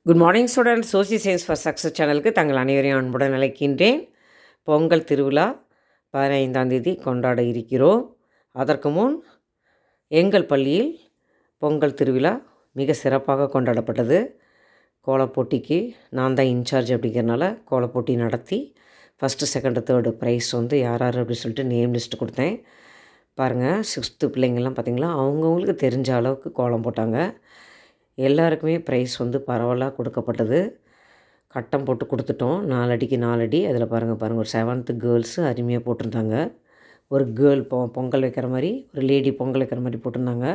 Good morning student. Social science for success சேனலுக்கு தங்கள் அனைவரையும் அன்புடன் அழைக்கின்றேன். பொங்கல் திருவிழா 15ஆம் தேதி கொண்டாட இருக்கிறோம். அதற்கு முன் எங்கள் பள்ளியில் பொங்கல் திருவிழா மிக சிறப்பாக கொண்டாடப்பட்டது. கோலப்போட்டிக்கு நான் தான் இன்சார்ஜ் அப்படிங்கிறனால கோலப்போட்டி நடத்தி ஃபஸ்ட்டு, செகண்டு, தேர்டு ப்ரைஸ் யார் யார் அப்படின்னு சொல்லிட்டு நேம் லிஸ்ட்டு கொடுத்தேன். பாருங்கள், 6th பிள்ளைங்கள்லாம் பார்த்திங்களா அவங்கவுங்களுக்கு தெரிஞ்ச அளவுக்கு கோலம் போட்டாங்க. எல்லாருக்குமே ப்ரைஸ் பரவலாக கொடுக்கப்பட்டது. கட்டம் போட்டு கொடுத்துட்டோம். 4 அடிக்கு 4 அடி. அதில் பாருங்கள் ஒரு 7th கேர்ள்ஸு அருமையாக போட்டிருந்தாங்க. ஒரு கேர்ள் பொங்கல் வைக்கிற மாதிரி, ஒரு லேடி பொங்கல் வைக்கிற மாதிரி போட்டிருந்தாங்க.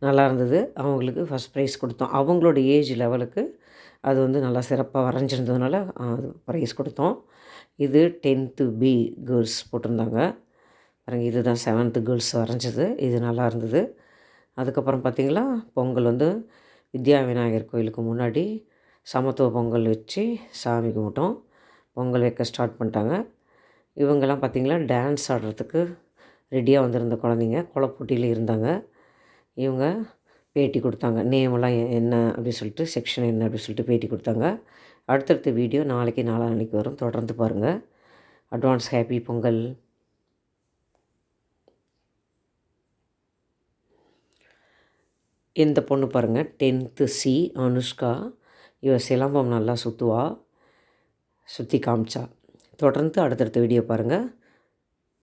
நல்லா இருந்தது. அவங்களுக்கு ஃபஸ்ட் ப்ரைஸ் கொடுத்தோம். அவங்களோட ஏஜ் லெவலுக்கு அது நல்லா சிறப்பாக வரைஞ்சிருந்ததுனால அது ப்ரைஸ் கொடுத்தோம். இது 10th பி கேர்ள்ஸ் போட்டிருந்தாங்க. பாருங்கள், இதுதான் 7th கேர்ள்ஸ் வரைஞ்சது. இது நல்லா இருந்தது. அதுக்கப்புறம் பார்த்திங்களா, பொங்கல் வித்யா விநாயகர் கோயிலுக்கு முன்னாடி சமத்துவ பொங்கல் வச்சு சாமி கும்பிட்டோம். பொங்கல் வைக்க ஸ்டார்ட் பண்ணிட்டாங்க. இவங்கெல்லாம் பார்த்திங்களா டான்ஸ் ஆடுறதுக்கு ரெடியாக வந்திருந்த குழந்தைங்க கோலப்போட்டியில் இருந்தாங்க. இவங்க பேட்டி கொடுத்தாங்க. நேமெல்லாம் என்ன அப்படின்னு சொல்லிட்டு, செக்ஷன் என்ன அப்படின்னு சொல்லிட்டு பேட்டி கொடுத்தாங்க. அடுத்தடுத்த வீடியோ நாளைக்கு நாளான்னைக்கு வரும். தொடர்ந்து பாருங்கள். Advance happy Pongal. இந்த பொண்ணு பாருங்கள், 10th சி அனுஷ்கா. இவள் சிலம்பம் நல்லா சுற்றுவா, சுற்றி காமிச்சா. தொடர்ந்து அடுத்தடுத்த வீடியோ பாருங்கள்.